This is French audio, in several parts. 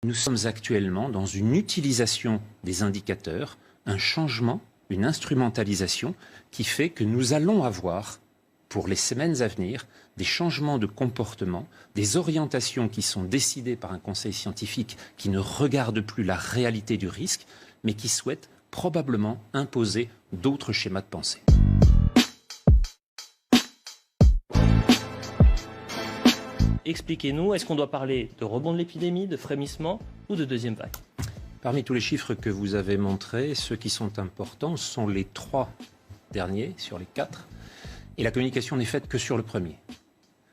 Nous sommes actuellement dans une utilisation des indicateurs, un changement, une instrumentalisation qui fait que nous allons avoir, pour les semaines à venir, des changements de comportement, des orientations qui sont décidées par un conseil scientifique qui ne regarde plus la réalité du risque, mais qui souhaite probablement imposer d'autres schémas de pensée. Expliquez-nous, est-ce qu'on doit parler de rebond de l'épidémie, de frémissement ou de deuxième vague? Parmi tous les chiffres que vous avez montrés, ceux qui sont importants sont les 3 derniers sur les 4. Et la communication n'est faite que sur le premier.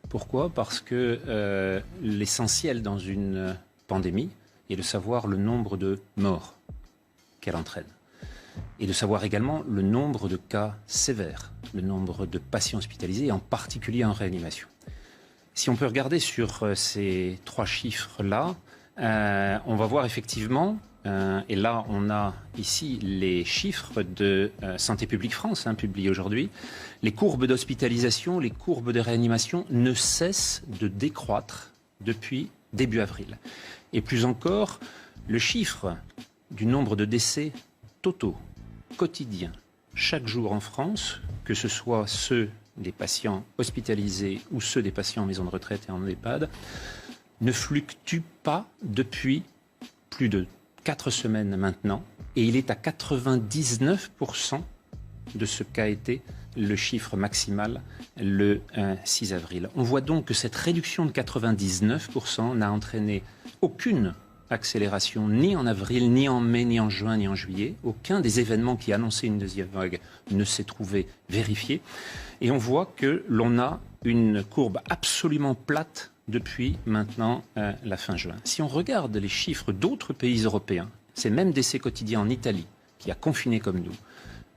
Pourquoi ? Parce que l'essentiel dans une pandémie est de savoir le nombre de morts qu'elle entraîne. Et de savoir également le nombre de cas sévères, le nombre de patients hospitalisés, en particulier en réanimation. Si on peut regarder sur ces 3 chiffres-là, on va voir effectivement, et là on a ici les chiffres de Santé publique France, publiés aujourd'hui, les courbes d'hospitalisation, les courbes de réanimation ne cessent de décroître depuis début avril. Et plus encore, le chiffre du nombre de décès totaux, quotidiens, chaque jour en France, que ce soit ceux des patients hospitalisés ou ceux des patients en maison de retraite et en EHPAD, ne fluctue pas depuis plus de 4 semaines maintenant, et il est à 99% de ce qu'a été le chiffre maximal le 6 avril. On voit donc que cette réduction de 99% n'a entraîné aucune accélération, ni en avril, ni en mai, ni en juin, ni en juillet. Aucun des événements qui annonçaient une deuxième vague ne s'est trouvé vérifié. Et on voit que l'on a une courbe absolument plate depuis maintenant la fin juin. Si on regarde les chiffres d'autres pays européens, c'est même décès quotidiens en Italie, qui a confiné comme nous,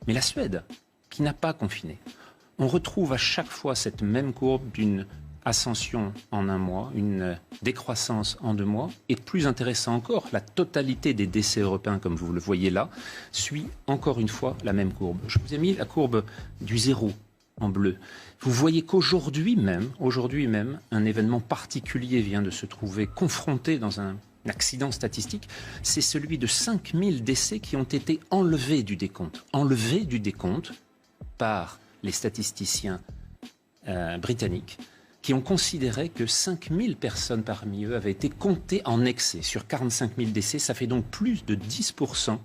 mais la Suède, qui n'a pas confiné, on retrouve à chaque fois cette même courbe d'une ascension en 1 mois, une décroissance en 2 mois, et plus intéressant encore, la totalité des décès européens, comme vous le voyez là, suit encore une fois la même courbe. Je vous ai mis la courbe du 0 en bleu. Vous voyez qu'aujourd'hui même, un événement particulier vient de se trouver confronté dans un accident statistique, c'est celui de 5000 décès qui ont été enlevés du décompte par les statisticiens britanniques, qui ont considéré que 5000 personnes parmi eux avaient été comptées en excès. Sur 45 000 décès, ça fait donc plus de 10%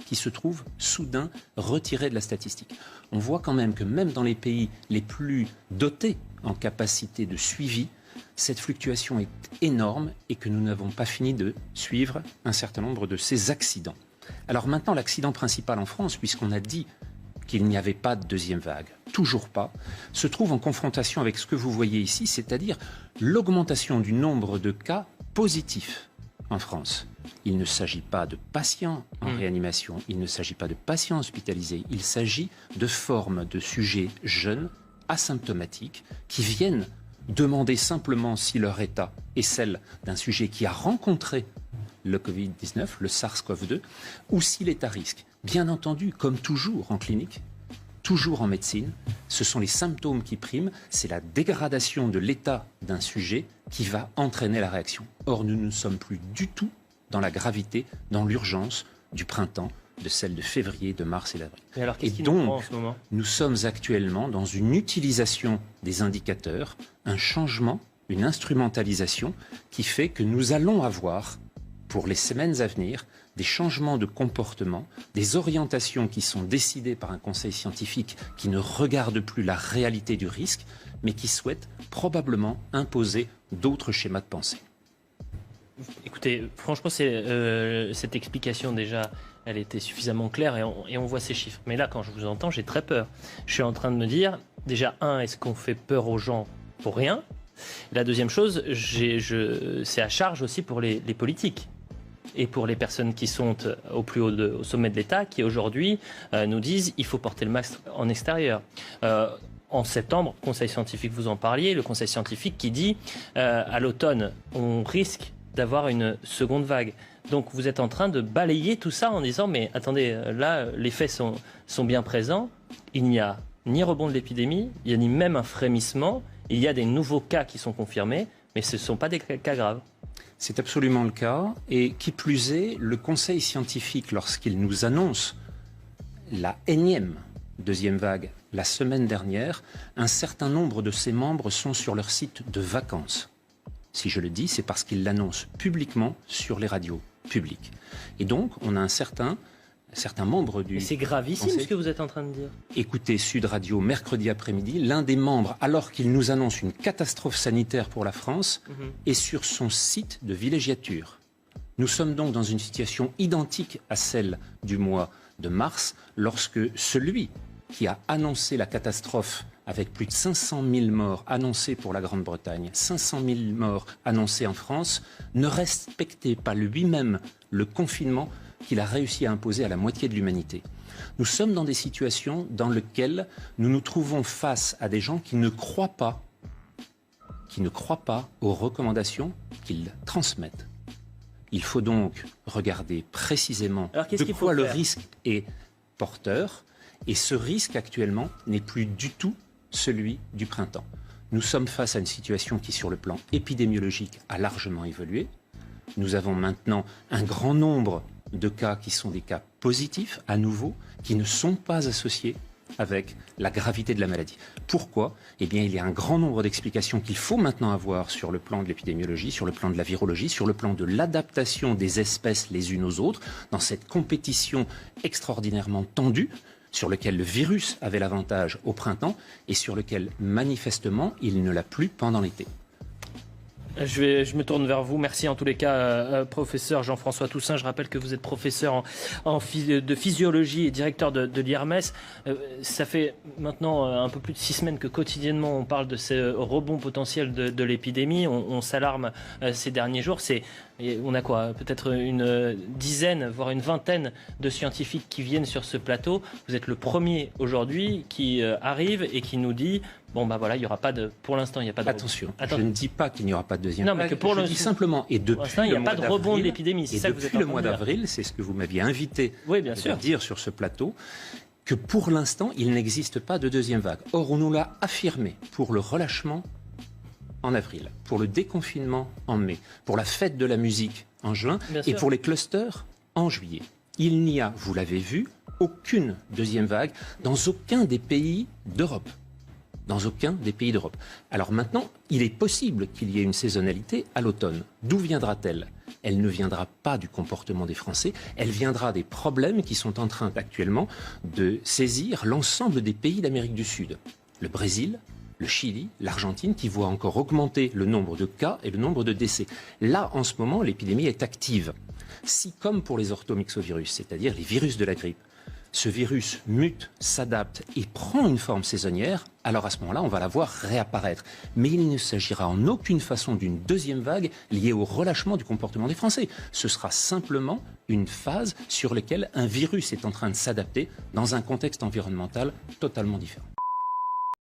qui se trouvent soudain retirés de la statistique. On voit quand même que même dans les pays les plus dotés en capacité de suivi, cette fluctuation est énorme et que nous n'avons pas fini de suivre un certain nombre de ces accidents. Alors maintenant, l'accident principal en France, puisqu'on a dit qu'il n'y avait pas de deuxième vague, toujours pas, se trouve en confrontation avec ce que vous voyez ici, c'est-à-dire l'augmentation du nombre de cas positifs en France. Il ne s'agit pas de patients en réanimation, il ne s'agit pas de patients hospitalisés, il s'agit de formes de sujets jeunes, asymptomatiques, qui viennent demander simplement si leur état est celle d'un sujet qui a rencontré le Covid-19, le SARS-CoV-2, ou s'il est à risque. Bien entendu, comme toujours en clinique, toujours en médecine, ce sont les symptômes qui priment, c'est la dégradation de l'état d'un sujet qui va entraîner la réaction. Or, nous ne sommes plus du tout dans la gravité, dans l'urgence du printemps, de celle de février, de mars et d'avril. Et donc, nous sommes actuellement dans une utilisation des indicateurs, un changement, une instrumentalisation qui fait que nous allons avoir, pour les semaines à venir, des changements de comportement, des orientations qui sont décidées par un conseil scientifique qui ne regarde plus la réalité du risque, mais qui souhaite probablement imposer d'autres schémas de pensée. Écoutez, franchement, cette explication déjà, elle était suffisamment claire et on voit ces chiffres. Mais là, quand je vous entends, j'ai très peur. Je suis en train de me dire, déjà, est-ce qu'on fait peur aux gens pour rien ? La deuxième chose, c'est à charge aussi pour les politiques et pour les personnes qui sont au sommet de l'État, qui aujourd'hui nous disent il faut porter le masque en extérieur. En septembre, conseil scientifique, vous en parliez, le conseil scientifique qui dit à l'automne, on risque d'avoir une seconde vague. Donc vous êtes en train de balayer tout ça en disant mais attendez, là les faits sont bien présents, il n'y a ni rebond de l'épidémie, il n'y a ni même un frémissement, il y a des nouveaux cas qui sont confirmés, mais ce ne sont pas des cas graves. C'est absolument le cas. Et qui plus est, le Conseil scientifique, lorsqu'il nous annonce la énième deuxième vague la semaine dernière, un certain nombre de ses membres sont sur leur site de vacances. Si je le dis, c'est parce qu'ils l'annoncent publiquement sur les radios publiques. Et donc, on a un certain membre du... C'est gravissime ce que vous êtes en train de dire. Écoutez Sud Radio mercredi après-midi, l'un des membres, alors qu'il nous annonce une catastrophe sanitaire pour la France, est sur son site de villégiature. Nous sommes donc dans une situation identique à celle du mois de mars, lorsque celui qui a annoncé la catastrophe avec plus de 500 000 morts annoncés pour la Grande-Bretagne, 500 000 morts annoncés en France, ne respectait pas lui-même le confinement qu'il a réussi à imposer à la moitié de l'humanité. Nous sommes dans des situations dans lesquelles nous nous trouvons face à des gens qui ne croient pas aux recommandations qu'ils transmettent. Il faut donc regarder précisément de quoi le risque est porteur. Et ce risque actuellement n'est plus du tout celui du printemps. Nous sommes face à une situation qui, sur le plan épidémiologique, a largement évolué. Nous avons maintenant un grand nombre de cas qui sont des cas positifs, à nouveau, qui ne sont pas associés avec la gravité de la maladie. Pourquoi ? Eh bien, il y a un grand nombre d'explications qu'il faut maintenant avoir sur le plan de l'épidémiologie, sur le plan de la virologie, sur le plan de l'adaptation des espèces les unes aux autres, dans cette compétition extraordinairement tendue, sur lequel le virus avait l'avantage au printemps et sur lequel, manifestement, il ne l'a plus pendant l'été. Je me tourne vers vous. Merci en tous les cas, professeur Jean-François Toussaint. Je rappelle que vous êtes professeur de physiologie et directeur de l'IRMES. Ça fait maintenant un peu plus de 6 semaines que quotidiennement on parle de ces rebonds potentiels de l'épidémie. On s'alarme ces derniers jours. On a quoi ? Peut-être une dizaine, voire une vingtaine de scientifiques qui viennent sur ce plateau. Vous êtes le premier aujourd'hui qui arrive et qui nous dit... Bon, bah voilà, il n'y aura pas de... Pour l'instant, il n'y a pas de... Attention, je ne dis pas qu'il n'y aura pas de deuxième vague. Je dis simplement, et depuis il n'y a pas de rebond de l'épidémie. Et depuis le mois d'avril, c'est ce que vous m'aviez invité à dire sur ce plateau, que pour l'instant, il n'existe pas de deuxième vague. Or, on nous l'a affirmé pour le relâchement en avril, pour le déconfinement en mai, pour la fête de la musique en juin et pour les clusters en juillet. Il n'y a, vous l'avez vu, aucune deuxième vague dans aucun des pays d'Europe. Dans aucun des pays d'Europe. Alors maintenant, il est possible qu'il y ait une saisonnalité à l'automne. D'où viendra-t-elle ? Elle ne viendra pas du comportement des Français, elle viendra des problèmes qui sont en train actuellement de saisir l'ensemble des pays d'Amérique du Sud. Le Brésil, le Chili, l'Argentine, qui voient encore augmenter le nombre de cas et le nombre de décès. Là, en ce moment, l'épidémie est active. Si, comme pour les orthomyxovirus, c'est-à-dire les virus de la grippe, ce virus mute, s'adapte et prend une forme saisonnière, alors à ce moment-là, on va la voir réapparaître. Mais il ne s'agira en aucune façon d'une deuxième vague liée au relâchement du comportement des Français. Ce sera simplement une phase sur laquelle un virus est en train de s'adapter dans un contexte environnemental totalement différent.